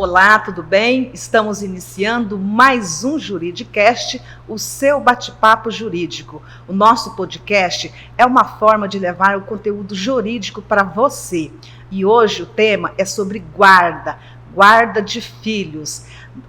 Olá, tudo bem? Estamos iniciando mais um Juridicast, o seu bate-papo jurídico. O nosso podcast é uma forma de levar o conteúdo jurídico para você. E hoje o tema é sobre guarda de filhos.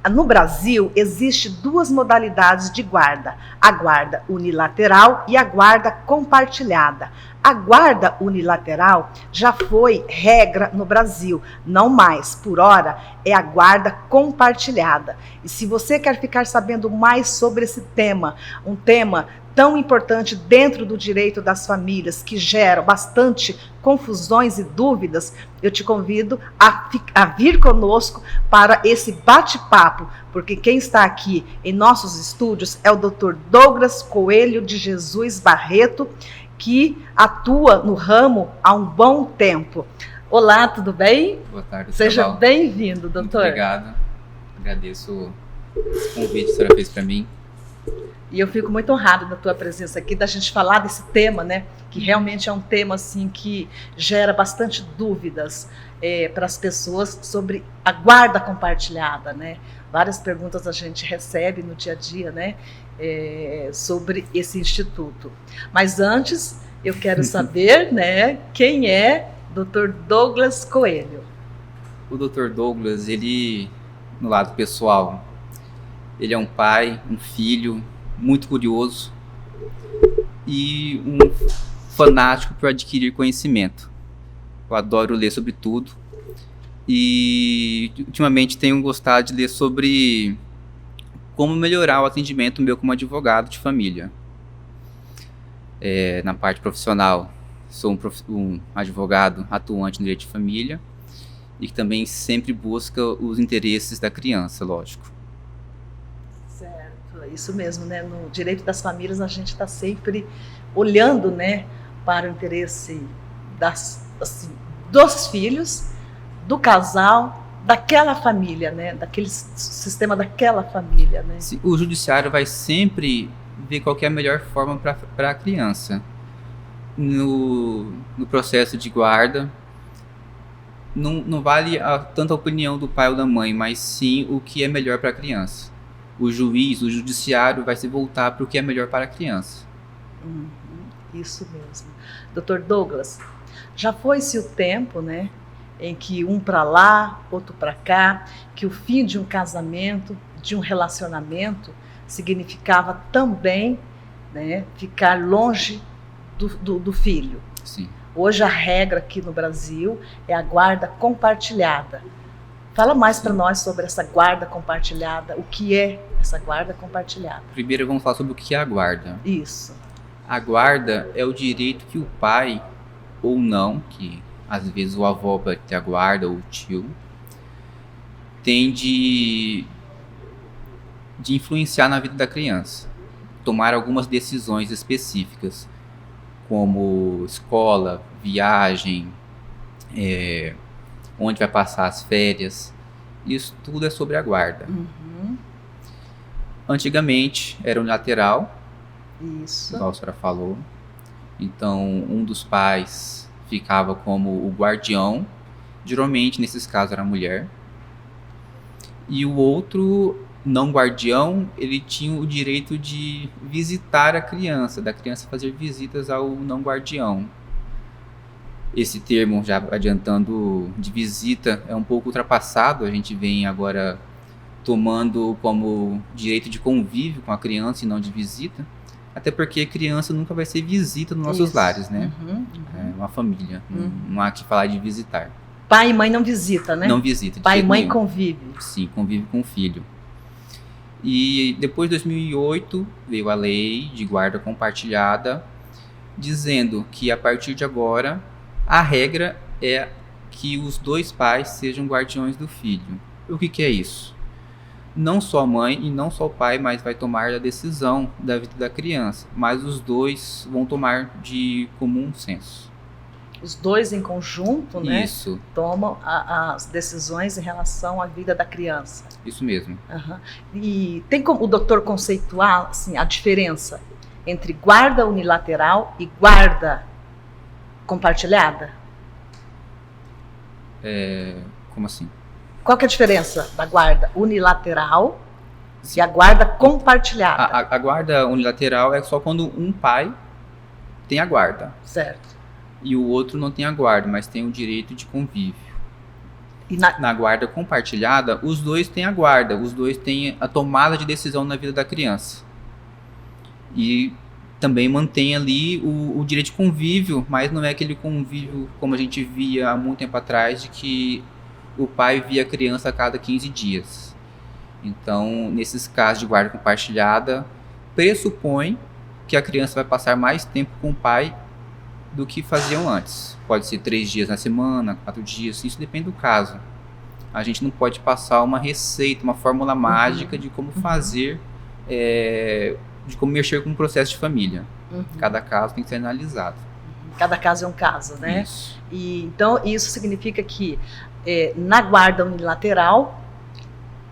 No Brasil, existem duas modalidades de guarda: a guarda unilateral e a guarda compartilhada. A guarda unilateral já foi regra no Brasil, não mais. Por hora, é a guarda compartilhada. E se você quer ficar sabendo mais sobre esse tema, um tema tão importante dentro do direito das famílias, que gera bastante confusões e dúvidas, eu te convido a vir conosco para esse bate-papo, porque quem está aqui em nossos estúdios é o Dr. Douglas Coelho de Jesus Barreto, que atua no ramo há um bom tempo. Olá, tudo bem? Boa tarde, Seja bem-vindo, doutor. Muito obrigado. Agradeço esse convite que a senhora fez para mim. E eu fico muito honrada da tua presença aqui, da gente falar desse tema, né? Que realmente é um tema assim que gera bastante dúvidas para as pessoas sobre a guarda compartilhada, né? Várias perguntas a gente recebe no dia a dia, né? Sobre esse instituto. Mas antes, eu quero saber, né? Quem é Dr. Douglas Coelho? O Dr. Douglas, ele, no lado pessoal, ele é um pai, um filho muito curioso e um fanático por adquirir conhecimento. Eu adoro ler sobre tudo e ultimamente tenho gostado de ler sobre como melhorar o atendimento meu como advogado de família. Na parte profissional, sou um advogado atuante no direito de família e que também sempre busca os interesses da criança, lógico. Isso mesmo, né? No direito das famílias a gente está sempre olhando, né, para o interesse dos filhos, do casal, daquela família, né? Daquele sistema daquela família, né? O judiciário vai sempre ver qual que é a melhor forma para a criança. No processo de guarda, não vale tanto a opinião do pai ou da mãe, mas sim o que é melhor para a criança. O juiz, o judiciário vai se voltar para o que é melhor para a criança. Isso mesmo. Dr. Douglas, já foi-se o tempo, né, em que um para lá, outro para cá, que o fim de um casamento, de um relacionamento, significava também, né, ficar longe do filho. Sim. Hoje a regra aqui no Brasil é a guarda compartilhada. Fala mais para nós sobre essa guarda compartilhada. O que é essa guarda compartilhada? Primeiro vamos falar sobre o que é a guarda. Isso. A guarda é o direito que o pai, ou não, que às vezes o avô vai ter a guarda, ou o tio, tem de influenciar na vida da criança. Tomar algumas decisões específicas, como escola, viagem, onde vai passar as férias. Isso tudo é sobre a guarda. Antigamente era unilateral, isso, igual a senhora falou. Então um dos pais ficava como o guardião, geralmente nesses casos era a mulher, e o outro não guardião, ele tinha o direito de visitar a criança, da criança fazer visitas ao não guardião. Esse termo, já adiantando, de visita é um pouco ultrapassado. A gente vem agora tomando como direito de convívio com a criança e não de visita. Até porque a criança nunca vai ser visita nos nossos lares, né? É uma família, não há que falar de visitar. Pai e mãe não visita, né? Não visita. Pai e mãe convive. Sim, convive com o filho. E depois de 2008 veio a lei de guarda compartilhada, dizendo que a partir de agora a regra é que os dois pais sejam guardiões do filho. O que é isso? Não só a mãe e não só o pai mais vai tomar a decisão da vida da criança, mas os dois vão tomar de comum senso. Os dois em conjunto, né? Isso. Tomam as decisões em relação à vida da criança. Isso mesmo. E tem como o doutor conceituar assim, a diferença entre guarda unilateral e guarda compartilhada? Como assim? Qual que é a diferença da guarda unilateral e a guarda compartilhada? A guarda unilateral é só quando um pai tem a guarda. Certo. E o outro não tem a guarda, mas tem o direito de convívio. E Na guarda compartilhada, os dois têm a guarda, os dois têm a tomada de decisão na vida da criança. E também mantém ali o direito de convívio, mas não é aquele convívio como a gente via há muito tempo atrás, de que o pai via a criança a cada 15 dias. Então, nesses casos de guarda compartilhada, pressupõe que a criança vai passar mais tempo com o pai do que faziam antes. Pode ser 3 dias na semana, 4 dias, isso depende do caso. A gente não pode passar uma receita, uma fórmula mágica de como fazer, de como mexer com o processo de família. Cada caso tem que ser analisado. Cada caso é um caso, né? Isso. E, então, isso significa que na guarda unilateral,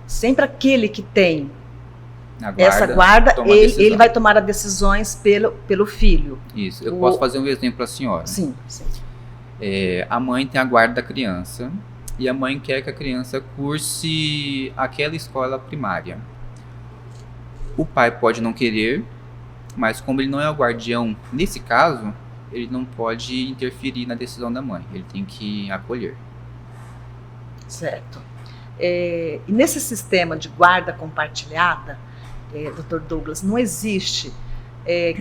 sempre aquele que tem essa guarda, ele vai tomar as decisões pelo filho. Isso. Eu posso fazer um exemplo para a senhora. Sim, sim. A mãe tem a guarda da criança e a mãe quer que a criança curse aquela escola primária. O pai pode não querer, mas como ele não é o guardião, nesse caso, ele não pode interferir na decisão da mãe. Ele tem que acolher. Certo. E nesse sistema de guarda compartilhada, Dr. Douglas, não existe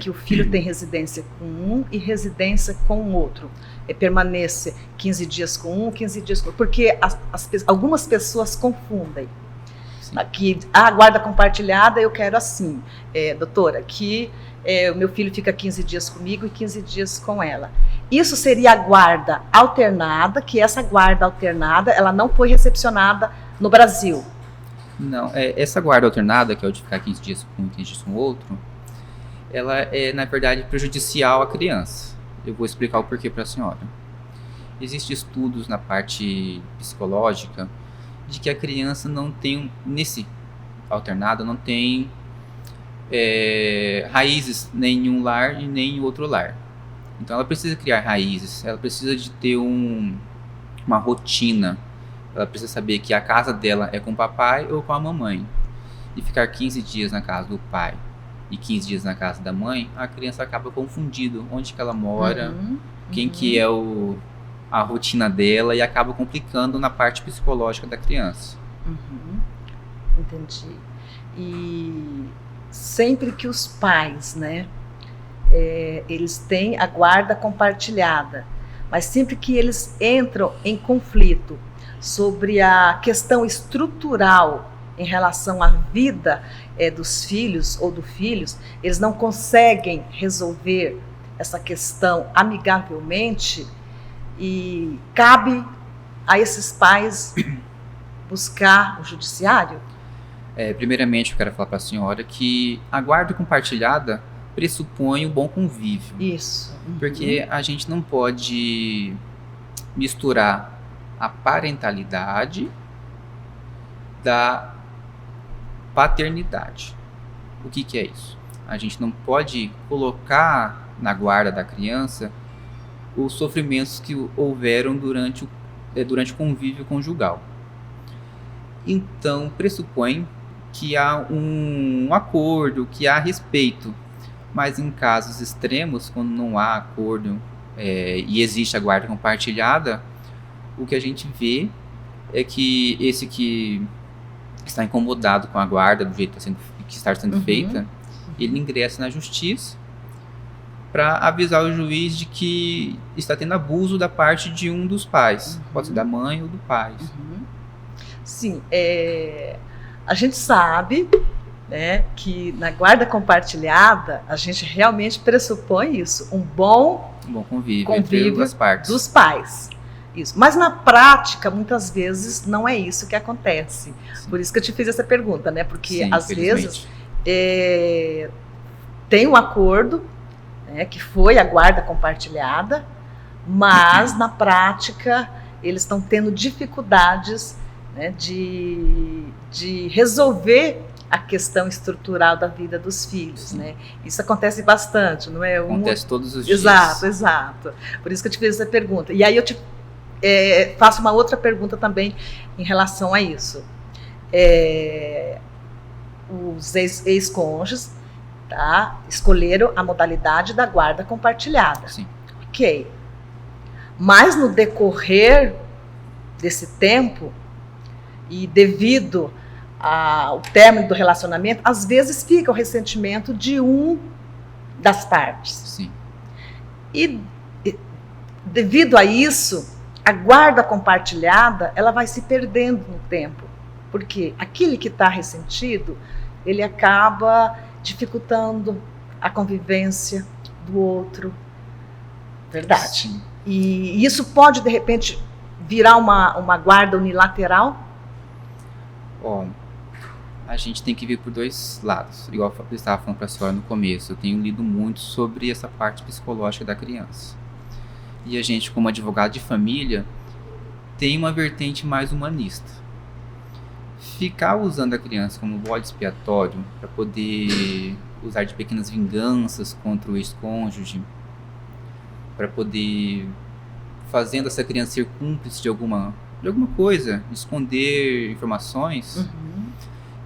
que o filho tem residência com um e residência com o outro. Permanece 15 dias com um, 15 dias com outro. Porque algumas pessoas confundem. Aqui, a guarda compartilhada eu quero assim, doutora, que o meu filho fica 15 dias comigo e 15 dias com ela. Isso seria a guarda alternada, que essa guarda alternada, ela não foi recepcionada no Brasil. Não, essa guarda alternada, que é o de ficar 15 dias com um e 15 dias com o outro, ela é, na verdade, prejudicial à criança. Eu vou explicar o porquê para a senhora. Existem estudos na parte psicológica de que a criança não tem, nesse alternado, não tem raízes nem em um lar e nem em outro lar. Então ela precisa criar raízes, ela precisa de ter uma rotina. Ela precisa saber que a casa dela é com o papai ou com a mamãe. E ficar 15 dias na casa do pai e 15 dias na casa da mãe, a criança acaba confundindo onde que ela mora, quem que é a rotina dela, e acaba complicando na parte psicológica da criança. Entendi. E sempre que os pais, né, eles têm a guarda compartilhada, mas sempre que eles entram em conflito sobre a questão estrutural em relação à vida dos filhos ou dos filhos, eles não conseguem resolver essa questão amigavelmente, e cabe a esses pais buscar o judiciário? Primeiramente, eu quero falar para a senhora que a guarda compartilhada pressupõe o bom convívio. Isso. Porque a gente não pode misturar a parentalidade da paternidade. O que é isso? A gente não pode colocar na guarda da criança os sofrimentos que houveram durante o convívio conjugal. Então, pressupõe que há um acordo, que há respeito. Mas em casos extremos, quando não há acordo e existe a guarda compartilhada, o que a gente vê é que esse que está incomodado com a guarda do jeito que está sendo feita, ele ingressa na justiça para avisar o juiz de que está tendo abuso da parte de um dos pais, pode ser da mãe ou do pai. Sim, a gente sabe, né, que na guarda compartilhada a gente realmente pressupõe isso, um bom convívio entre as partes dos pais. Isso. Mas na prática, muitas vezes, não é isso que acontece. Sim. Por isso que eu te fiz essa pergunta, né? Porque sim, às vezes tem um acordo, né, que foi a guarda compartilhada, mas na prática eles estão tendo dificuldades, né, de resolver a questão estrutural da vida dos filhos, né? Isso acontece bastante, não é? Acontece todos os dias. Exato. Por isso que eu te fiz essa pergunta. E aí eu te faço uma outra pergunta também em relação a isso. Os ex-cônjuges, tá, escolheram a modalidade da guarda compartilhada. Sim. Ok. Mas no decorrer desse tempo, e devido ao término do relacionamento, às vezes fica o ressentimento de um das partes. Sim. E devido a isso, a guarda compartilhada, ela vai se perdendo no tempo. Porque aquele que está ressentido, ele acaba dificultando a convivência do outro. Verdade. Sim. E isso pode, de repente, virar uma guarda unilateral? A gente tem que ver por dois lados. Igual eu estava falando para a senhora no começo, eu tenho lido muito sobre essa parte psicológica da criança. E a gente, como advogado de família, tem uma vertente mais humanista. Ficar usando a criança como bode expiatório para poder usar de pequenas vinganças contra o ex-cônjuge, para poder fazendo essa criança ser cúmplice de alguma coisa, esconder informações,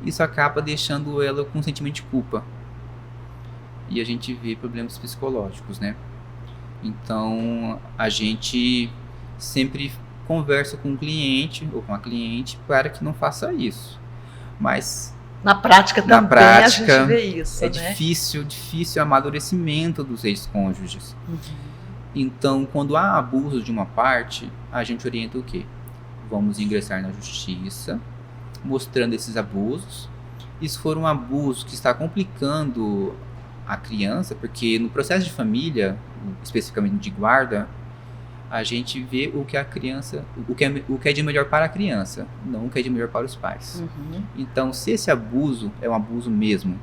isso acaba deixando ela com um sentimento de culpa. E a gente vê problemas psicológicos, né? Então, a gente sempre conversa com o cliente ou com a cliente para que não faça isso. Mas na prática também a gente vê isso, é, né? difícil o amadurecimento dos ex-cônjuges. Então, quando há abuso de uma parte, a gente orienta o quê? Vamos ingressar na justiça, mostrando esses abusos. E se for um abuso que está complicando a criança, porque no processo de família, especificamente de guarda, a gente vê o que a criança, o que é de melhor para a criança, não o que é de melhor para os pais. Então, se esse abuso é um abuso mesmo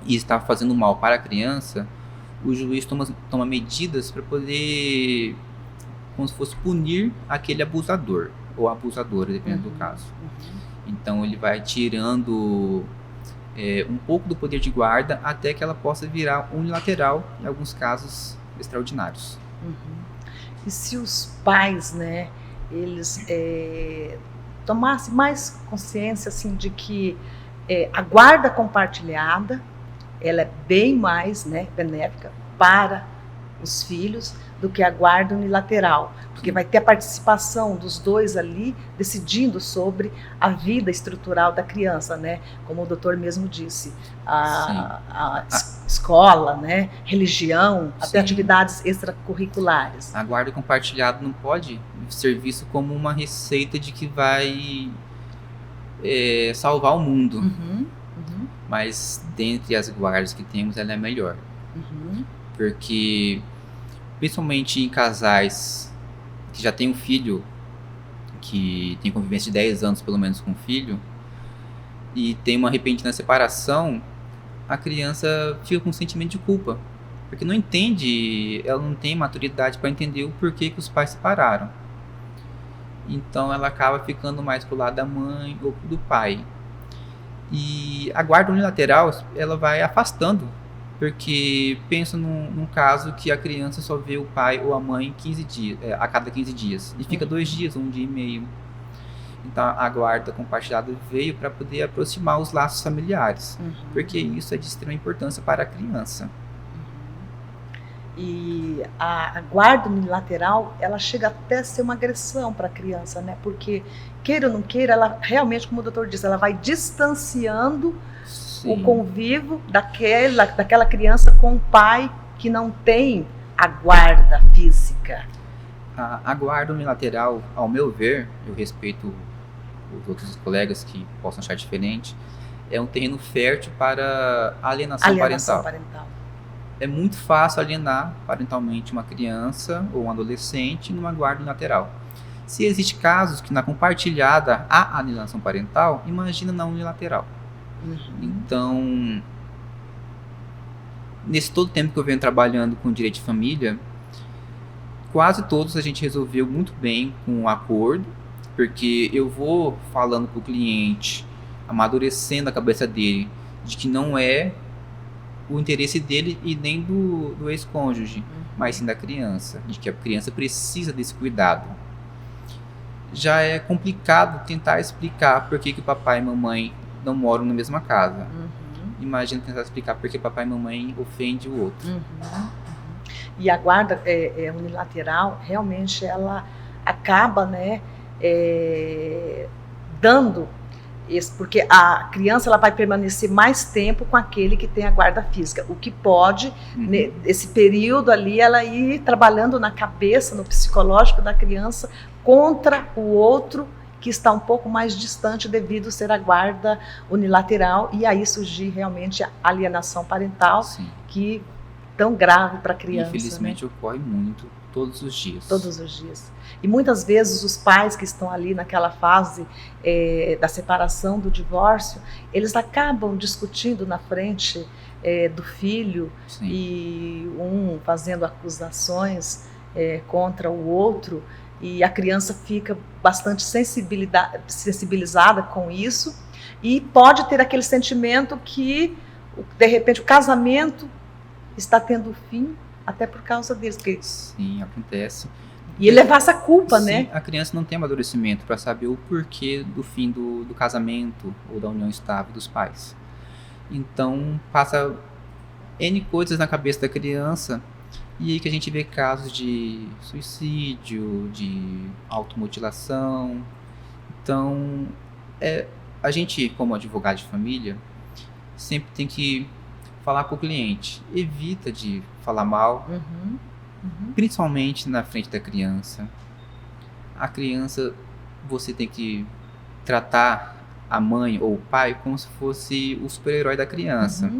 e está fazendo mal para a criança, o juiz toma medidas para poder, como se fosse punir aquele abusador ou abusadora, dependendo do caso. Então, ele vai tirando um pouco do poder de guarda até que ela possa virar unilateral em alguns casos extraordinários. E se os pais, né, eles tomassem mais consciência assim, de que a guarda compartilhada ela é bem mais, né, benéfica para os filhos do que a guarda unilateral, porque vai ter a participação dos dois ali decidindo sobre a vida estrutural da criança, né? Como o doutor mesmo disse, a escola, né? Religião, até atividades extracurriculares. A guarda compartilhada não pode ser visto como uma receita de que vai salvar o mundo, mas dentre as guardas que temos, ela é melhor, porque principalmente em casais que já tem um filho, que tem convivência de 10 anos pelo menos com o filho, e tem uma repentina separação, a criança fica com um sentimento de culpa, porque não entende, ela não tem maturidade para entender o porquê que os pais separaram. Então ela acaba ficando mais pro lado da mãe ou do pai. E a guarda unilateral, ela vai afastando, porque pensa num caso que a criança só vê o pai ou a mãe 15 dias, a cada 15 dias, e fica 2 dias, 1 dia e meio. Então a guarda compartilhada veio para poder aproximar os laços familiares, porque isso é de extrema importância para a criança. E a guarda unilateral, ela chega até a ser uma agressão para a criança, né? Porque, queira ou não queira, ela realmente, como o doutor disse, ela vai distanciando o convívio daquela criança com o pai que não tem a guarda física. A guarda unilateral, ao meu ver, eu respeito os outros colegas que possam achar diferente, é um terreno fértil para alienação parental. É muito fácil alienar parentalmente uma criança ou um adolescente numa guarda unilateral. Se existem casos que na compartilhada há alienação parental, imagina na unilateral. Então, nesse todo tempo que eu venho trabalhando com direito de família, quase todos a gente resolveu muito bem com um acordo, porque eu vou falando para o cliente, amadurecendo a cabeça dele, de que não é o interesse dele e nem do ex-cônjuge, mas sim da criança, de que a criança precisa desse cuidado. já é complicado tentar explicar por que que o papai e mamãe não moram na mesma casa. Uhum. Imagina tentar explicar por que papai e mamãe ofendem o outro. Uhum. E a guarda unilateral, realmente, ela acaba, né, dando porque a criança ela vai permanecer mais tempo com aquele que tem a guarda física, o que pode, esse período ali, ela ir trabalhando na cabeça, no psicológico da criança contra o outro que está um pouco mais distante devido ser a guarda unilateral, e aí surgir realmente a alienação parental. Sim. Que tão grave para a criança. Infelizmente, né? Ocorre muito, todos os dias. Todos os dias. E muitas vezes os pais que estão ali naquela fase da separação, do divórcio, eles acabam discutindo na frente do filho. Sim. E um fazendo acusações contra o outro, e a criança fica bastante sensibilizada com isso, e pode ter aquele sentimento que, de repente, o casamento está tendo fim até por causa deles. Porque... Sim, acontece. E ele levar essa culpa, sim, né? A criança não tem amadurecimento para saber o porquê do fim do casamento ou da união estável dos pais. Então, passa N coisas na cabeça da criança, e aí que a gente vê casos de suicídio, de automutilação. Então, a gente, como advogado de família, sempre tem que falar com o cliente, evita de falar mal, principalmente na frente da criança. A criança, você tem que tratar a mãe ou o pai como se fosse o super-herói da criança.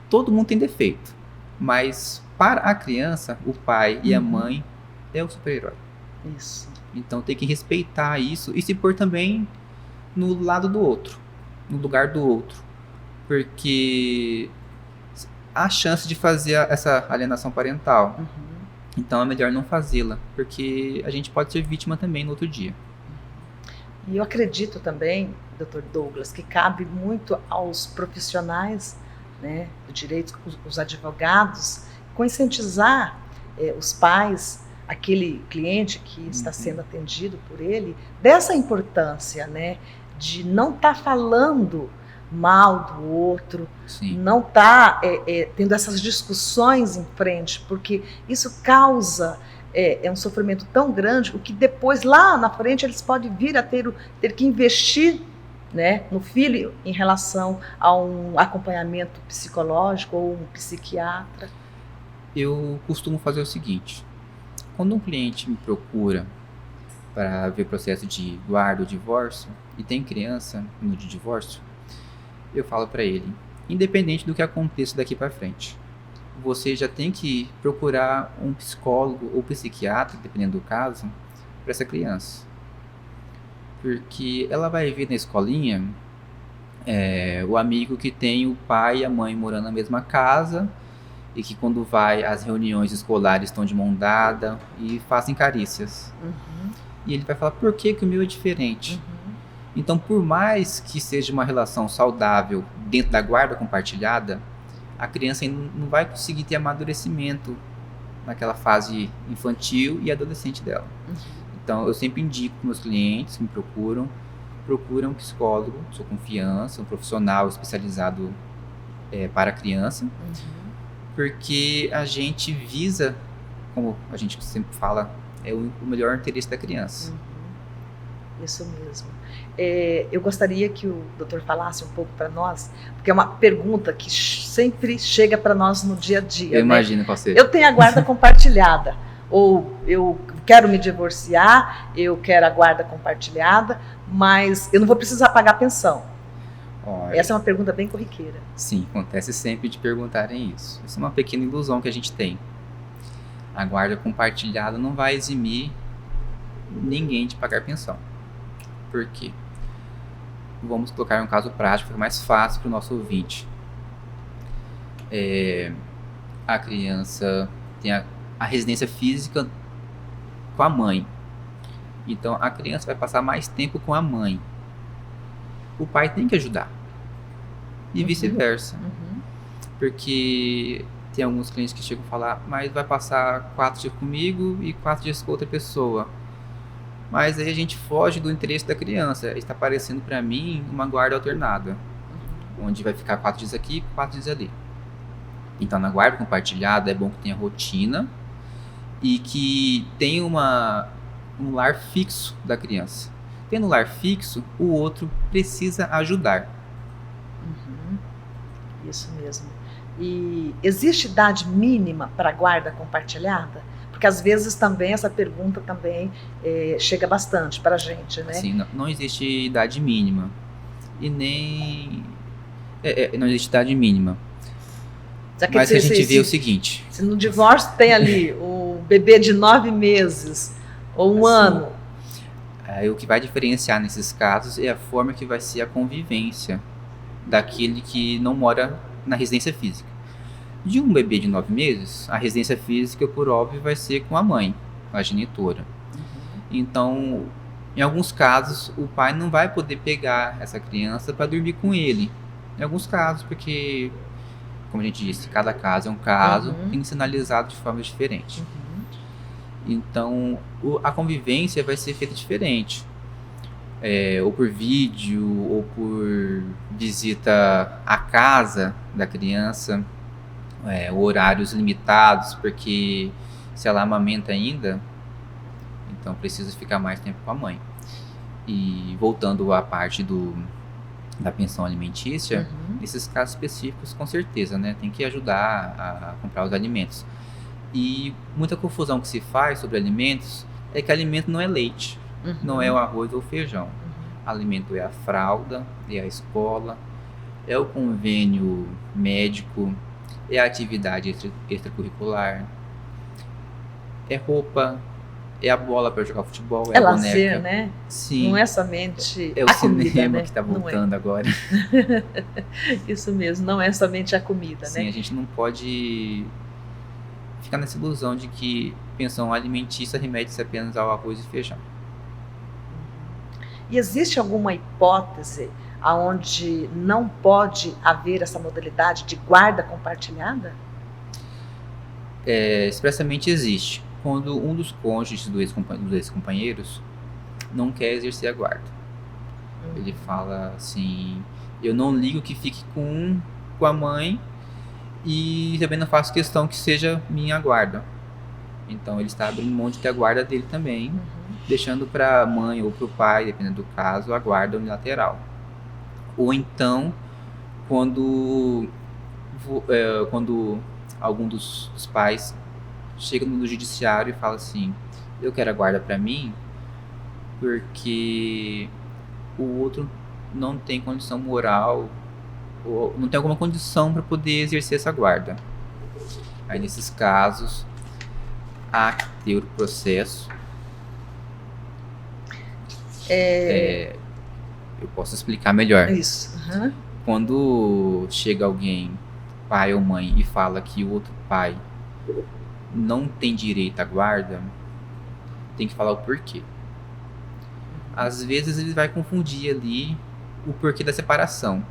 Todo mundo tem defeito, mas para a criança, o pai e a mãe é o super-herói. Isso. Então tem que respeitar isso e se pôr também no lado do outro, no lugar do outro. Porque há chance de fazer essa alienação parental. Então é melhor não fazê-la, porque a gente pode ser vítima também no outro dia. E eu acredito também, Dr. Douglas, que cabe muito aos profissionais, né, do direito, os advogados, conscientizar os pais, aquele cliente que está sendo atendido por ele, dessa importância, né, de não estar falando mal do outro. Sim. Não está tendo essas discussões em frente, porque isso causa um sofrimento tão grande, o que depois, lá na frente, eles podem vir a ter que investir, né, no filho em relação a um acompanhamento psicológico ou um psiquiatra. Eu costumo fazer o seguinte: quando um cliente me procura para ver o processo de guarda ou divórcio, e tem criança no de divórcio, eu falo para ele, independente do que aconteça daqui para frente, você já tem que procurar um psicólogo ou psiquiatra, dependendo do caso, para essa criança. Porque ela vai ver na escolinha o amigo que tem o pai e a mãe morando na mesma casa, e que quando vai às reuniões escolares estão de mão dada e fazem carícias. E ele vai falar, por que o meu é diferente? Então, por mais que seja uma relação saudável dentro da guarda compartilhada, a criança ainda não vai conseguir ter amadurecimento naquela fase infantil e adolescente dela. Então, eu sempre indico para meus clientes que me procuram um psicólogo de sua confiança, um profissional especializado para a criança, porque a gente visa, como a gente sempre fala, o melhor interesse da criança. Isso mesmo. Eu gostaria que o doutor falasse um pouco para nós, porque é uma pergunta que sempre chega para nós no dia a dia. Eu imagino qual seja. Eu tenho a guarda compartilhada, ou eu quero me divorciar, eu quero a guarda compartilhada, mas eu não vou precisar pagar pensão. Olha, essa é uma pergunta bem corriqueira. Sim, acontece sempre de perguntarem isso. Isso é uma pequena ilusão que a gente tem. A guarda compartilhada não vai eximir ninguém de pagar pensão. Por quê? Vamos colocar um caso prático, que é mais fácil para o nosso ouvinte. A criança tem a residência física com a mãe. Então, a criança vai passar mais tempo com a mãe. O pai tem que ajudar. E vice-versa. Porque tem alguns clientes que chegam a falar, mas vai passar 4 dias comigo e 4 dias com outra pessoa. Mas aí a gente foge do interesse da criança. Está parecendo para mim uma guarda alternada, onde vai ficar 4 dias aqui, 4 dias ali. Então, na guarda compartilhada, é bom que tenha rotina e que tenha um lar fixo da criança. Tendo um lar fixo, o outro precisa ajudar. Isso mesmo. E existe idade mínima para a guarda compartilhada? Porque às vezes também essa pergunta também chega bastante para a gente, né? Assim, não existe idade mínima. E nem... não existe idade mínima. Mas a gente vê o seguinte... Se no divórcio tem ali o bebê de 9 meses ou um ano... o que vai diferenciar nesses casos é a forma que vai ser a convivência daquele que não mora na residência física. De um bebê de 9 meses, a residência física, por óbvio, vai ser com a mãe, a genitora. Então, em alguns casos, o pai não vai poder pegar essa criança para dormir com ele. Em alguns casos, porque, como a gente disse, cada caso é um caso, tem que ser analisado de forma diferente. Então, a convivência vai ser feita diferente. Ou por vídeo, ou por visita à casa da criança, horários limitados, porque se ela amamenta ainda, então precisa ficar mais tempo com a mãe. E voltando à parte da pensão alimentícia, nesses casos específicos, com certeza, né, tem que ajudar a comprar os alimentos. E muita confusão que se faz sobre alimentos é que alimento não é leite, não é o arroz ou o feijão. Alimento é a fralda, é a escola, é o convênio médico, é a atividade extracurricular, é roupa, é a bola para jogar futebol, é a lazer, boneca. Né? Sim. Não é somente o comida, cinema, né? que está voltando agora. Isso mesmo, não é somente a comida, Sim, né? A gente não pode ficar nessa ilusão de que pensão alimentícia remete-se apenas ao arroz e feijão. E existe alguma hipótese onde não pode haver essa modalidade de guarda compartilhada? Expressamente existe. Quando um dos cônjuges dos ex-companheiros não quer exercer a guarda. Ele fala assim, eu não ligo que fique com a mãe e também não faço questão que seja minha guarda. Então ele está abrindo mão de ter a guarda dele também, deixando para a mãe ou para o pai, dependendo do caso, a guarda unilateral. Ou então, quando algum dos pais chega no judiciário e fala assim, eu quero a guarda para mim porque o outro não tem condição moral ou não tem alguma condição para poder exercer essa guarda. Aí nesses casos há que ter o processo. Eu posso explicar melhor. Isso. Quando chega alguém, pai ou mãe, e fala que o outro pai não tem direito à guarda, tem que falar o porquê. Às vezes ele vai confundir ali o porquê da separação.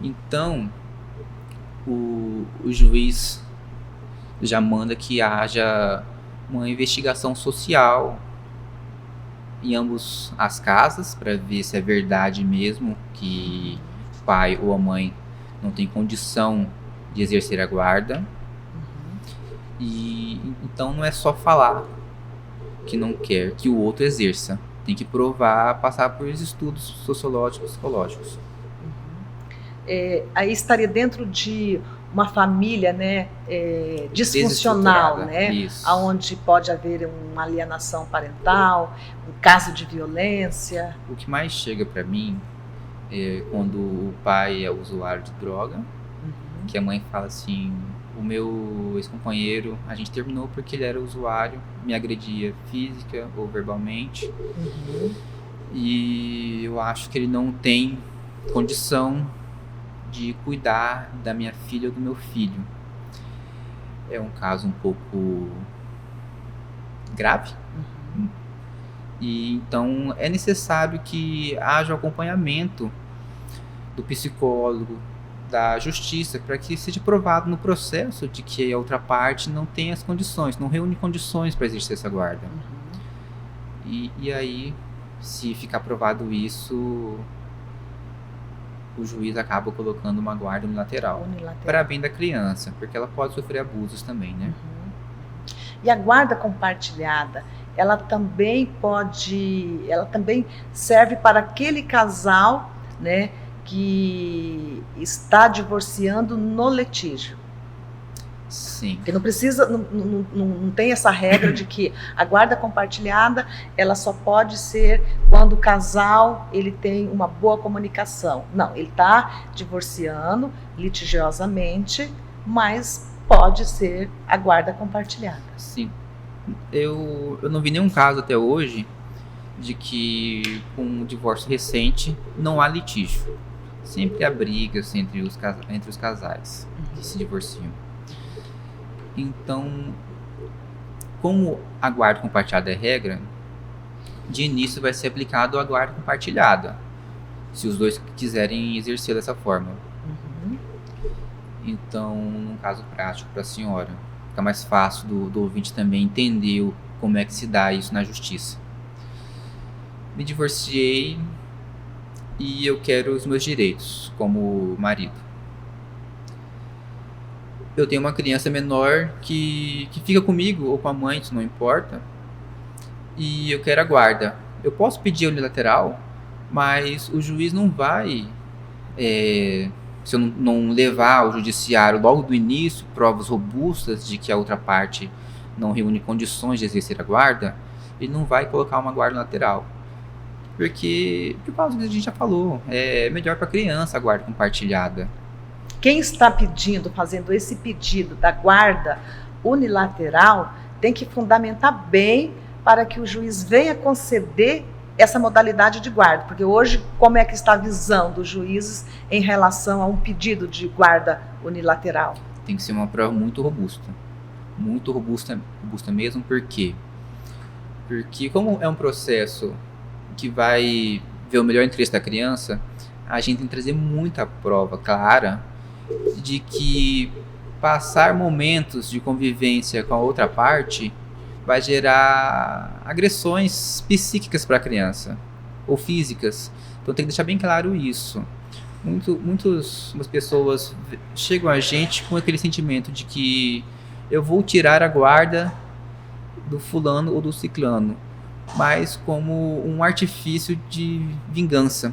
Então, o juiz já manda que haja uma investigação social em ambas as casas para ver se é verdade mesmo que o pai ou a mãe não tem condição de exercer a guarda. E então não é só falar que não quer que o outro exerça, tem que provar, passar por estudos sociológicos, psicológicos. Aí estaria dentro de uma família, né, disfuncional, né, onde pode haver uma alienação parental, um caso de violência. O que mais chega para mim é quando o pai é usuário de droga, que a mãe fala assim, o meu ex-companheiro, a gente terminou porque ele era usuário, me agredia física ou verbalmente, e eu acho que ele não tem condição de cuidar da minha filha ou do meu filho. É um caso um pouco grave. E então é necessário que haja acompanhamento do psicólogo, da justiça, para que seja provado no processo de que a outra parte não tem as condições, não reúne condições para exercer essa guarda. E aí, se ficar provado isso, o juiz acaba colocando uma guarda unilateral. Para bem da criança, porque ela pode sofrer abusos também, né? Uhum. E a guarda compartilhada, ela também serve para aquele casal, né, que está divorciando no litígio. Sim. Porque não precisa, não tem essa regra de que a guarda compartilhada, ela só pode ser quando o casal ele tem uma boa comunicação. Não, ele está divorciando litigiosamente, mas pode ser a guarda compartilhada. Sim. Eu não vi nenhum caso até hoje de que com um divórcio recente não há litígio. Sempre há brigas entre os casais que se divorciam. Então, como a guarda compartilhada é regra, de início vai ser aplicado a guarda compartilhada, se os dois quiserem exercer dessa forma. Uhum. Então, num caso prático para a senhora, fica mais fácil do ouvinte também entender como é que se dá isso na justiça. Me divorciei e eu quero os meus direitos como marido. Eu tenho uma criança menor que fica comigo ou com a mãe, isso não importa, e eu quero a guarda. Eu posso pedir unilateral, mas o juiz não vai, se eu não levar ao judiciário logo do início provas robustas de que a outra parte não reúne condições de exercer a guarda, ele não vai colocar uma guarda unilateral. Porque, por causa do que a gente já falou, é melhor para a criança a guarda compartilhada. Quem está fazendo esse pedido da guarda unilateral, tem que fundamentar bem para que o juiz venha conceder essa modalidade de guarda. Porque hoje, como é que está a visão dos juízes em relação a um pedido de guarda unilateral? Tem que ser uma prova muito robusta. Muito robusta mesmo, por quê? Porque como é um processo que vai ver o melhor interesse da criança, a gente tem que trazer muita prova clara de que passar momentos de convivência com a outra parte vai gerar agressões psíquicas para a criança, ou físicas. Então tem que deixar bem claro isso. Muitas pessoas chegam a gente com aquele sentimento de que eu vou tirar a guarda do fulano ou do ciclano, mas como um artifício de vingança.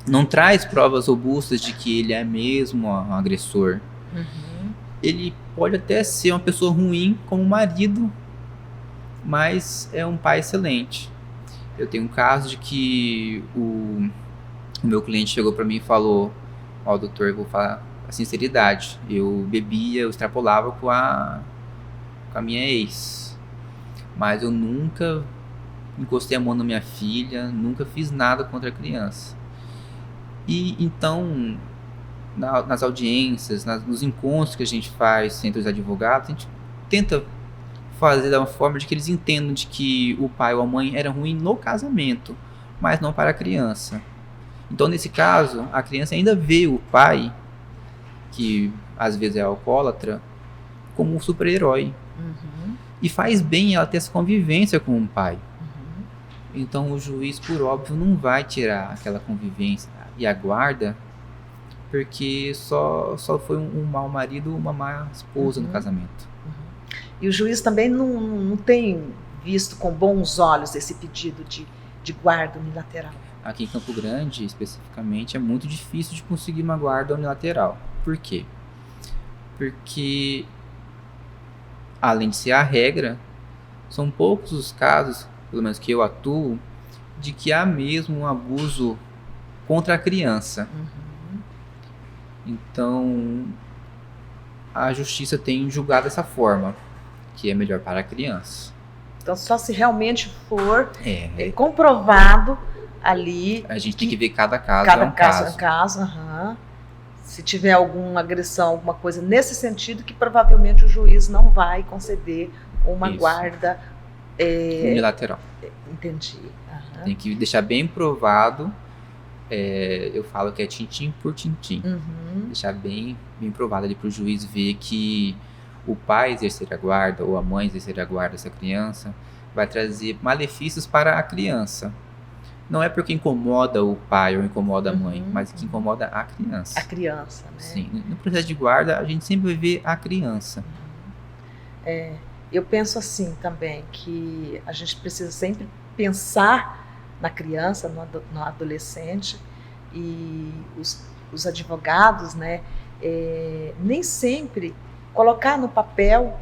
Não traz provas robustas de que ele é mesmo um agressor. Uhum. Ele pode até ser uma pessoa ruim como marido, mas é um pai excelente. Eu tenho um caso de que o meu cliente chegou para mim e falou: ó, doutor, eu vou falar a sinceridade, eu bebia, eu extrapolava com a minha ex, mas eu nunca encostei a mão na minha filha, nunca fiz nada contra a criança. E então, nas audiências, nos encontros que a gente faz entre os advogados, a gente tenta fazer da forma de que eles entendam de que o pai ou a mãe era ruim no casamento, mas não para a criança. Então, nesse caso, a criança ainda vê o pai, que às vezes é alcoólatra, como um super-herói. Uhum. E faz bem ela ter essa convivência com o pai. Uhum. Então, o juiz, por óbvio, não vai tirar aquela convivência e a guarda, porque só foi um mau marido ou uma má esposa no casamento. Uhum. E o juiz também não tem visto com bons olhos esse pedido de guarda unilateral. Aqui em Campo Grande, especificamente, é muito difícil de conseguir uma guarda unilateral. Por quê? Porque, além de ser a regra, são poucos os casos, pelo menos que eu atuo, de que há mesmo um abuso contra a criança. Uhum. Então, a justiça tem julgado dessa forma, que é melhor para a criança. Então, só se realmente for comprovado ali. A gente tem que ver cada caso. Cada caso é um caso. Uhum. Se tiver alguma agressão, alguma coisa nesse sentido, que provavelmente o juiz não vai conceder uma guarda unilateral. Entendi. Uhum. Tem que deixar bem provado. Eu falo que é tintim por tintim. Uhum. Deixar bem provado ali para o juiz ver que o pai exercer a guarda ou a mãe exercer a guarda dessa criança vai trazer malefícios para a criança. Não é porque incomoda o pai ou incomoda a mãe, mas que incomoda a criança. A criança, né? Sim, no processo de guarda, a gente sempre vai ver a criança. Eu penso assim também, que a gente precisa sempre pensar na criança, no adolescente, e os advogados, né, nem sempre colocar no papel,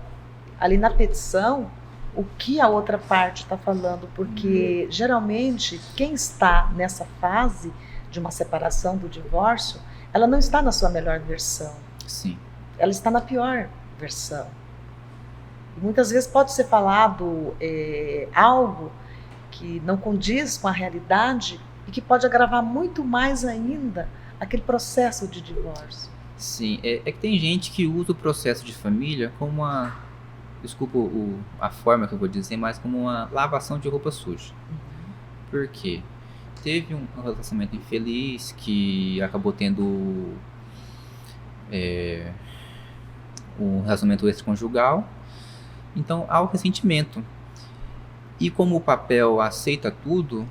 ali na petição, o que a outra parte está falando, porque geralmente quem está nessa fase de uma separação, do divórcio, ela não está na sua melhor versão. Sim. Ela está na pior versão. E muitas vezes pode ser falado algo que não condiz com a realidade e que pode agravar muito mais ainda aquele processo de divórcio. Sim, é que tem gente que usa o processo de família como uma... Desculpa a forma que eu vou dizer, mas como uma lavação de roupa suja. Por quê? Teve um relacionamento infeliz que acabou tendo um relacionamento extraconjugal. Então há o ressentimento. E como o papel aceita tudo,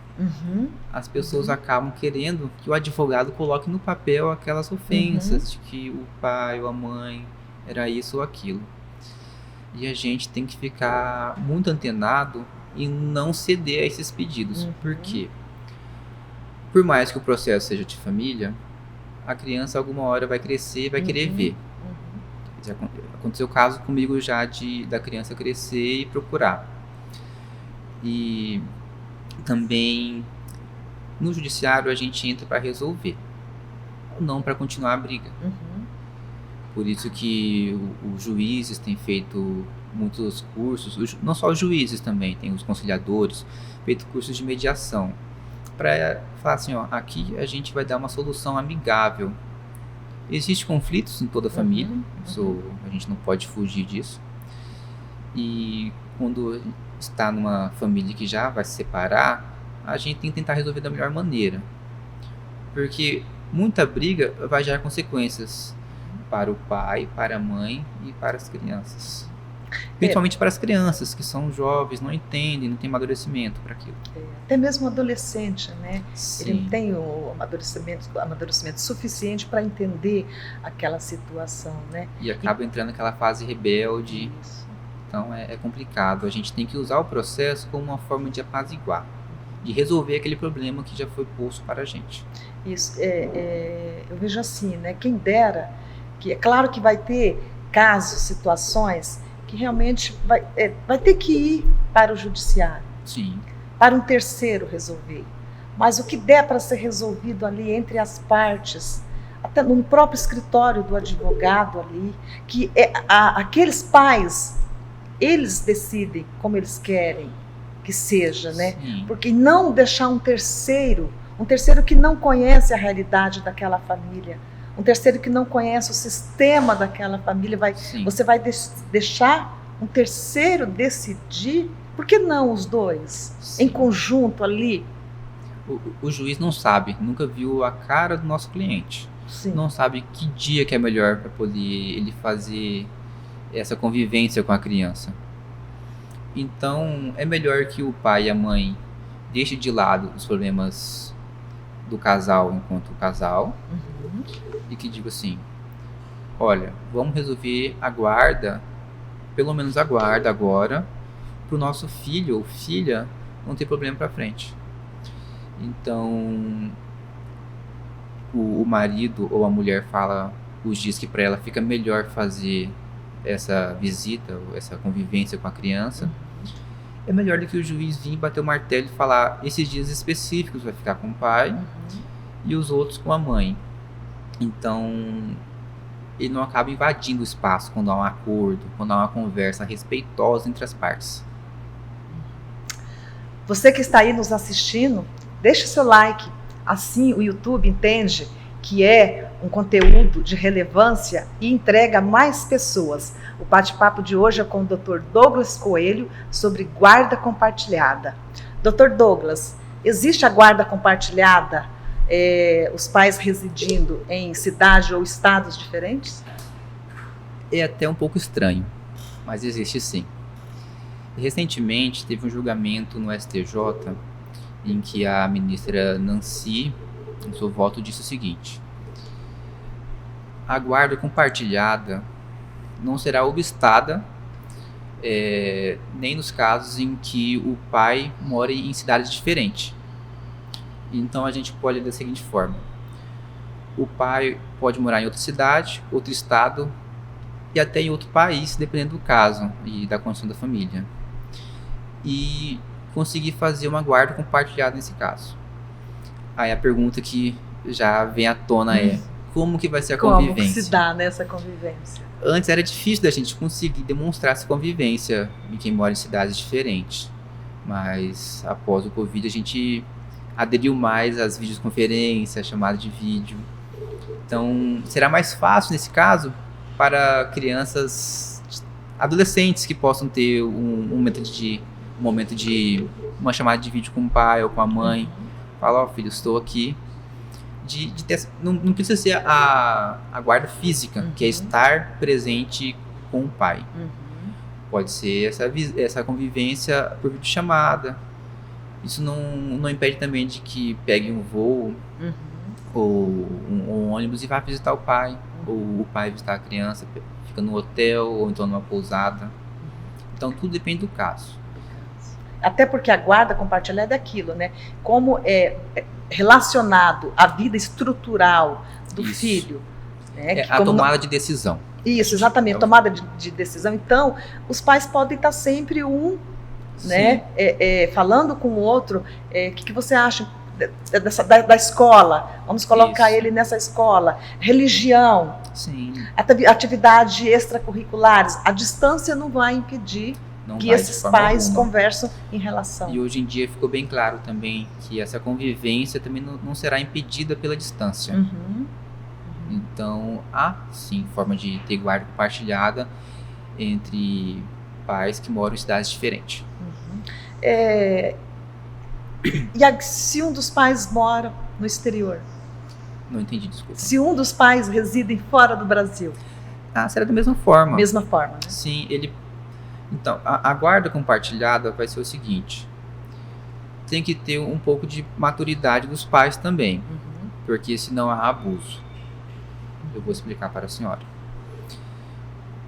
as pessoas acabam querendo que o advogado coloque no papel aquelas ofensas de que o pai ou a mãe era isso ou aquilo. E a gente tem que ficar muito antenado e não ceder a esses pedidos. Por quê? Por mais que o processo seja de família, a criança alguma hora vai crescer e vai querer ver. Já aconteceu o caso comigo já da criança crescer e procurar. E também no judiciário a gente entra para resolver, não para continuar a briga. Por isso que os juízes têm feito muitos cursos, não só os juízes também, tem os conciliadores, feito cursos de mediação, para falar assim, ó, aqui a gente vai dar uma solução amigável. Existem conflitos em toda a família, isso a gente não pode fugir disso. E quando está numa família que já vai se separar, a gente tem que tentar resolver da melhor maneira. Porque muita briga vai gerar consequências para o pai, para a mãe e para as crianças. Principalmente para as crianças, que são jovens, não entendem, não têm amadurecimento para aquilo. Até mesmo o adolescente, né? Sim. Ele não tem o amadurecimento suficiente para entender aquela situação, né? E acaba entrando naquela fase rebelde. Isso. Então é complicado. A gente tem que usar o processo como uma forma de apaziguar, de resolver aquele problema que já foi posto para a gente. Isso. Eu vejo assim, né? Quem dera, que é claro que vai ter casos, situações que realmente vai ter que ir para o judiciário. Sim. Para um terceiro resolver. Mas o que der para ser resolvido ali entre as partes, até no próprio escritório do advogado ali, que aqueles pais, eles decidem como eles querem que seja, né? Sim. Porque não deixar um terceiro que não conhece a realidade daquela família, um terceiro que não conhece o sistema daquela família, você vai deixar um terceiro decidir? Por que não os dois? Sim. Em conjunto ali? O juiz não sabe, nunca viu a cara do nosso cliente. Sim. Não sabe que dia que é melhor para poder ele fazer essa convivência com a criança. Então é melhor que o pai e a mãe deixem de lado os problemas do casal enquanto casal, e que diga assim, olha, vamos resolver a guarda, pelo menos a guarda agora, para o nosso filho ou filha não ter problema para frente. Então o marido ou a mulher diz que para ela fica melhor fazer essa visita, ou essa convivência com a criança, é melhor do que o juiz vir bater o martelo e falar esses dias específicos vai ficar com o pai e os outros com a mãe. Então ele não acaba invadindo o espaço quando há um acordo, quando há uma conversa respeitosa entre as partes. Você que está aí nos assistindo, deixe seu like, assim o YouTube entende que é um conteúdo de relevância e entrega a mais pessoas. O bate-papo de hoje é com o Dr. Douglas Coelho sobre guarda compartilhada. Dr. Douglas, existe a guarda compartilhada, os pais residindo em cidade ou estados diferentes? É até um pouco estranho, mas existe sim. Recentemente teve um julgamento no STJ em que a ministra Nancy, em seu voto, disse o seguinte: a guarda compartilhada não será obstada nem nos casos em que o pai mora em cidades diferentes. Então a gente pode ler da seguinte forma: o pai pode morar em outra cidade, outro estado e até em outro país, dependendo do caso e da condição da família, e conseguir fazer uma guarda compartilhada nesse caso. Aí a pergunta que já vem à tona é: como que vai ser a convivência? Como que se dá nessa convivência? Antes era difícil da gente conseguir demonstrar essa convivência em quem mora em cidades diferentes, mas após o Covid a gente aderiu mais às videoconferências, chamadas de vídeo. Então será mais fácil nesse caso para crianças, adolescentes que possam ter um momento de uma chamada de vídeo com o pai ou com a mãe. Fala: ó, filho, estou aqui. Não precisa ser a guarda física, que é estar presente com o pai. Pode ser essa convivência por videochamada. Isso não impede também de que pegue um voo ou um ônibus e vá visitar o pai, ou o pai visitar a criança, fica no hotel ou então numa pousada. Então tudo depende do caso. Até porque a guarda compartilhada é aquilo, né? Como é relacionado à vida estrutural do filho. Né? A tomada de decisão. Isso, exatamente, tomada de decisão. Então, os pais podem estar sempre né, falando com o outro. O que você acha da escola? Vamos colocar ele nessa escola. Religião. Sim. Atividades extracurriculares. A distância não vai impedir que esses pais conversam em relação. E hoje em dia ficou bem claro também que essa convivência também não será impedida pela distância. Então, há sim forma de ter guarda compartilhada entre pais que moram em cidades diferentes. E se um dos pais mora no exterior? Não entendi, desculpa. Se um dos pais reside fora do Brasil? Será da mesma forma. Mesma forma, né? Sim, Então, a guarda compartilhada vai ser o seguinte: tem que ter um pouco de maturidade dos pais também, porque senão há abuso. Eu vou explicar para a senhora.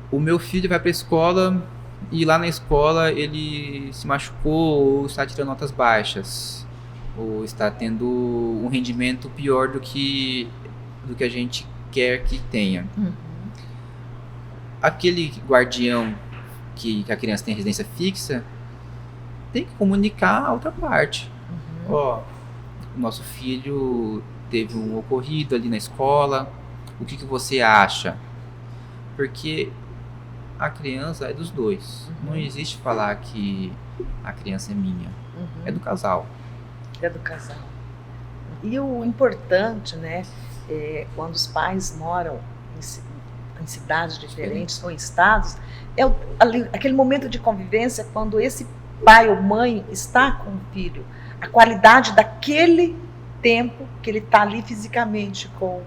O meu filho vai para a escola e lá na escola ele se machucou ou está tirando notas baixas, ou está tendo um rendimento pior do que a gente quer que tenha. Aquele guardião que a criança tem residência fixa tem que comunicar a outra parte. Ó, o nosso filho teve um ocorrido ali na escola, o que você acha? Porque a criança é dos dois. Não existe falar que a criança é minha. É do casal. É do casal. E o importante, né, quando os pais moram em cidades diferentes ou em estados, aquele momento de convivência quando esse pai ou mãe está com o filho, a qualidade daquele tempo que ele está ali fisicamente com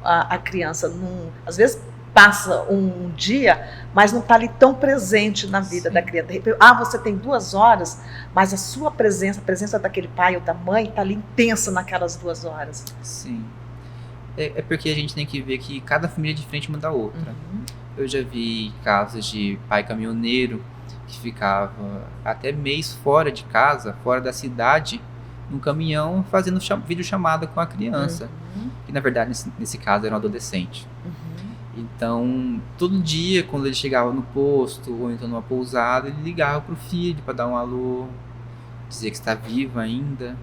a criança. Às vezes passa um dia, mas não está ali tão presente na vida da criança. Você tem 2 horas, mas a sua presença, a presença daquele pai ou da mãe está ali intensa naquelas 2 horas. Sim. É porque a gente tem que ver que cada família é diferente uma da outra. Eu já vi casos de pai caminhoneiro que ficava até mês fora de casa, fora da cidade, num caminhão, fazendo videochamada com a criança. Que na verdade, nesse caso, era um adolescente. Então, todo dia, quando ele chegava no posto ou então numa pousada, ele ligava pro filho para dar um alô, dizer que está vivo ainda,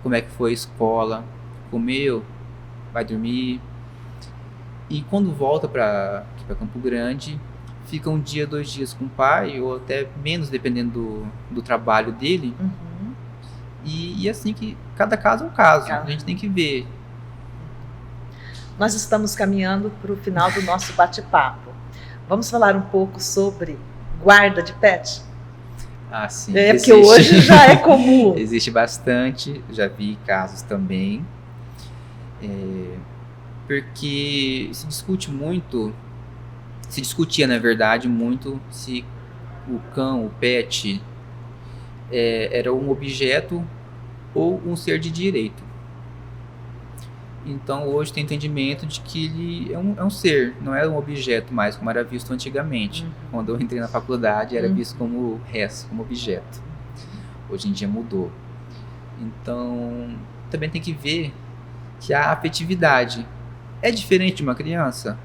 como é que foi a escola, comeu, vai dormir. E quando volta para Campo Grande, fica 1 dia, 2 dias com o pai, ou até menos, dependendo do trabalho dele. E assim que cada caso é um caso. A gente tem que ver. Nós estamos caminhando para o final do nosso bate-papo. Vamos falar um pouco sobre guarda de pet? Sim. Porque hoje já é comum. Existe bastante, já vi casos também. Porque se discutia, na verdade, muito se o cão, o pet, era um objeto ou um ser de direito. Então hoje tem entendimento de que ele é um ser, não é um objeto mais como era visto antigamente. Quando eu entrei na faculdade era visto como res, como objeto. Hoje em dia mudou. Então também tem que ver que a afetividade é diferente de uma criança?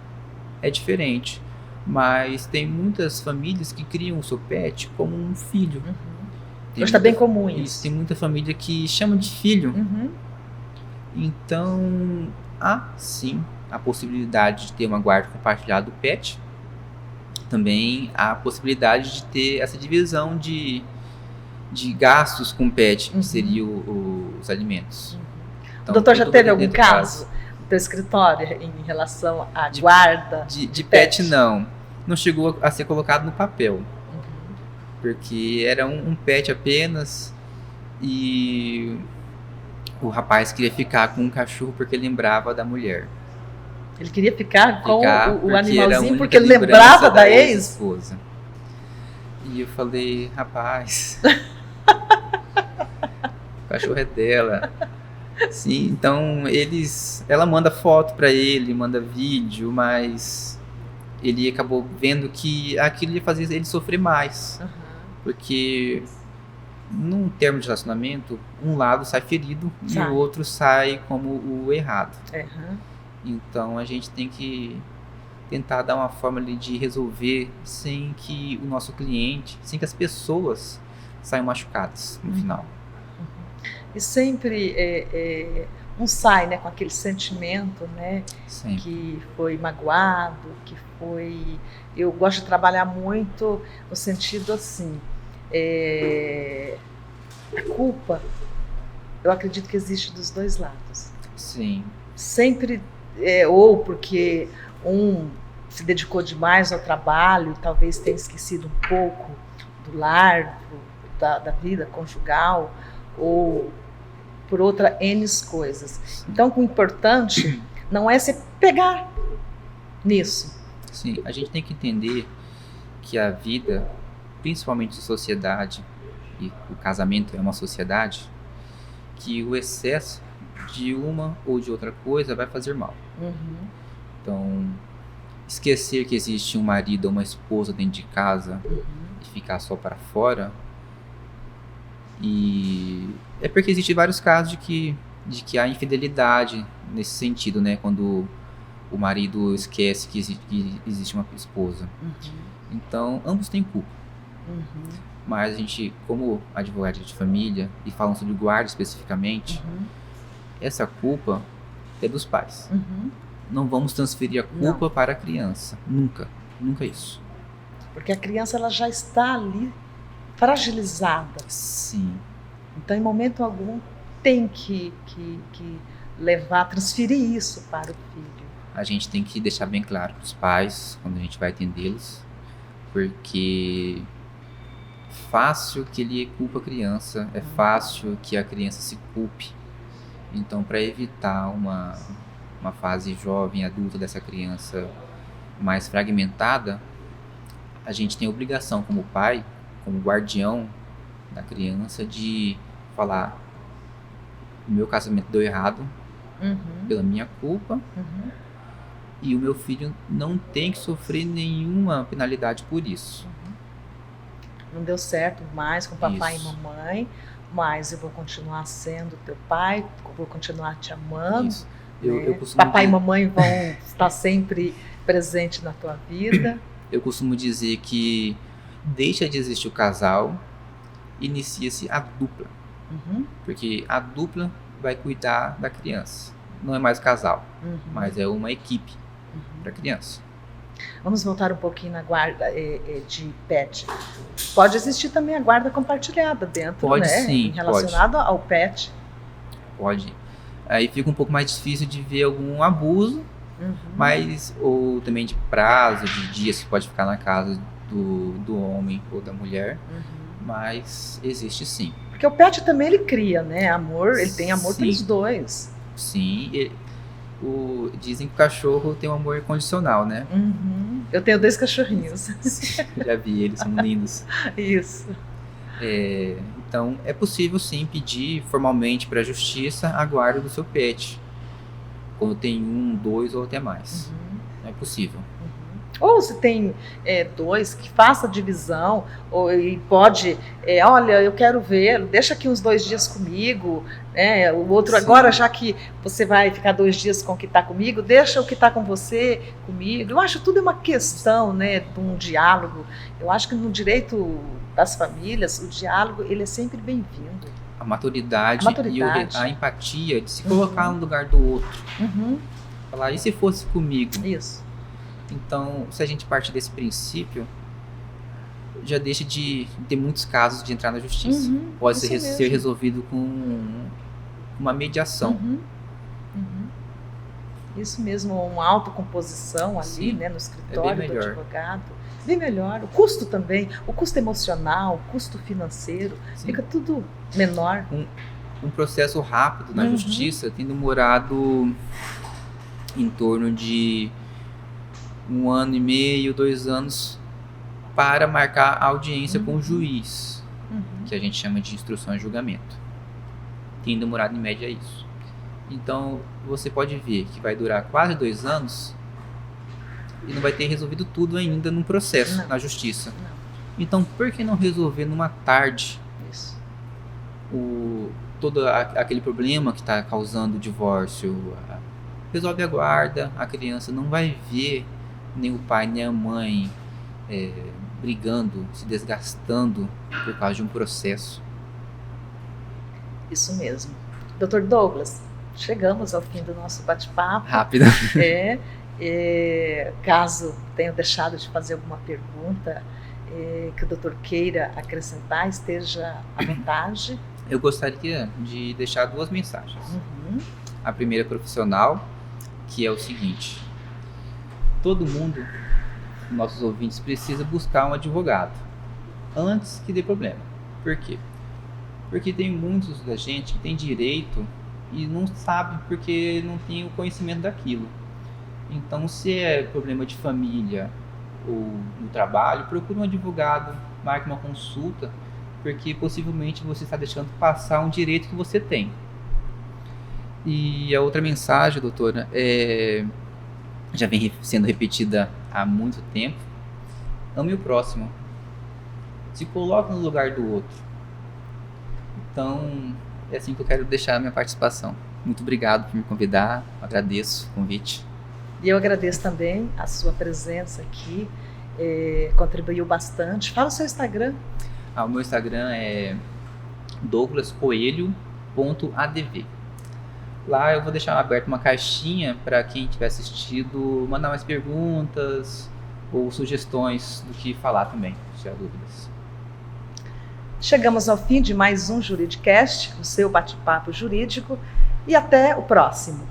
É diferente. Mas tem muitas famílias que criam o seu pet como um filho. Hoje está bem comum isso. Tem muita família que chama de filho. Então, há sim a possibilidade de ter uma guarda compartilhada do pet. Também há a possibilidade de ter essa divisão de gastos com o pet, que seriam os alimentos. Então, o doutor já teve algum caso no teu escritório em relação à guarda de pet? Não chegou a ser colocado no papel. Porque era um pet apenas e o rapaz queria ficar com um cachorro porque lembrava da mulher. Ele queria ficar com o animalzinho porque ele lembrava da ex-esposa. E eu falei, rapaz, o cachorro é dela. Sim, então ela manda foto pra ele, manda vídeo, mas ele acabou vendo que aquilo ia fazer ele sofrer mais. Porque num termo de relacionamento, um lado sai ferido e o outro sai como o errado. Então a gente tem que tentar dar uma forma ali de resolver sem que o nosso cliente, sem que as pessoas saiam machucadas no final. E sempre um sai, né, com aquele sentimento, né, que foi magoado, que foi... Eu gosto de trabalhar muito no sentido assim, a culpa, eu acredito que existe dos dois lados. Sim. Sempre, ou porque um se dedicou demais ao trabalho, talvez tenha esquecido um pouco do lar, da vida conjugal, ou por outra N coisas. Então, o importante não é se pegar nisso. Sim, a gente tem que entender que a vida, principalmente a sociedade, e o casamento é uma sociedade, que o excesso de uma ou de outra coisa vai fazer mal. Então, esquecer que existe um marido ou uma esposa dentro de casa e ficar só para fora, e é porque existem vários casos de que há infidelidade nesse sentido, né? Quando o marido esquece que existe uma esposa. Então, ambos têm culpa. Mas a gente, como advogado de família, e falando sobre guarda especificamente, essa culpa é dos pais. Não vamos transferir a culpa para a criança. Nunca. Nunca isso. Porque a criança ela já está ali fragilizada. Sim. Então, em momento algum, tem que transferir isso para o filho. A gente tem que deixar bem claro para os pais, quando a gente vai atendê-los, porque fácil que ele culpa a criança, é fácil que a criança se culpe. Então, para evitar uma fase jovem, adulta dessa criança mais fragmentada, a gente tem a obrigação como pai, como guardião da criança, de falar: o meu casamento deu errado pela minha culpa e o meu filho não tem que sofrer nenhuma penalidade por isso. Não deu certo mais com papai e mamãe, mas eu vou continuar sendo teu pai, vou continuar te amando. Isso. Eu costumo papai e mamãe vão estar sempre presentes na tua vida. Eu costumo dizer que deixa de existir o casal, inicia-se a dupla. Porque a dupla vai cuidar da criança. Não é mais casal, mas é uma equipe para a criança. Vamos voltar um pouquinho na guarda de pet. Pode existir também a guarda compartilhada dentro, pode, né? Sim, relacionado ao pet. Pode. Aí fica um pouco mais difícil de ver algum abuso, mas ou também de prazo, de dias que pode ficar na casa do homem ou da mulher, mas existe sim. Porque o pet também ele cria, né? Amor, ele tem amor pelos dois. Sim, dizem que o cachorro tem um amor incondicional, né? Eu tenho 2 cachorrinhos. Já vi, eles são lindos. Isso. Então, é possível sim pedir formalmente para a justiça a guarda do seu pet, quando tem 1, 2 ou até mais. É possível. Ou se tem 2, que faça a divisão, e pode, olha, eu quero ver, deixa aqui uns 2 dias comigo, né? O outro, sim, agora, já que você vai ficar 2 dias com o que está comigo, deixa o que está com você comigo. Eu acho que tudo é uma questão, né, de um diálogo. Eu acho que no direito das famílias, o diálogo, ele é sempre bem-vindo. A maturidade. E a empatia de se colocar no lugar do outro. Falar, e se fosse comigo? Isso. Então, se a gente partir desse princípio, já deixa de ter muitos casos de entrar na justiça. Pode ser resolvido com uma mediação. Isso mesmo, uma autocomposição ali, sim, né, no escritório do advogado. Bem melhor. O custo também, o custo emocional, o custo financeiro, sim, fica tudo menor. Um processo rápido na justiça tem demorado em torno de 1 ano e meio, 2 anos para marcar a audiência com o juiz, que a gente chama de instrução e julgamento. Tem demorado em média isso. Então, você pode ver que vai durar quase 2 anos e não vai ter resolvido tudo ainda num processo na justiça. Não. Então, por que não resolver numa tarde isso, todo aquele problema que está causando o divórcio? Resolve a guarda, a criança não vai ver nem o pai nem a mãe brigando, se desgastando por causa de um processo. Isso mesmo. Dr. Douglas, chegamos ao fim do nosso bate-papo. Rápido. Caso tenha deixado de fazer alguma pergunta que o doutor queira acrescentar, esteja à vontade. Eu gostaria de deixar 2 mensagens. A primeira profissional, que é o seguinte: todo mundo, nossos ouvintes, precisa buscar um advogado antes que dê problema. Por quê? Porque tem muitos da gente que tem direito e não sabe porque não tem o conhecimento daquilo. Então, se é problema de família ou no trabalho, procure um advogado, marque uma consulta, porque possivelmente você está deixando passar um direito que você tem. E a outra mensagem, doutora, já vem sendo repetida há muito tempo: ame o próximo, se coloque no lugar do outro. Então, é assim que eu quero deixar a minha participação. Muito obrigado por me convidar, agradeço o convite. E eu agradeço também a sua presença aqui, contribuiu bastante. Fala o seu Instagram. O meu Instagram é douglascoelho.adv. Lá eu vou deixar aberto uma caixinha para quem tiver assistido mandar mais perguntas ou sugestões do que falar também, se tiver dúvidas. Chegamos ao fim de mais um Juridicast, o seu bate-papo jurídico, e até o próximo.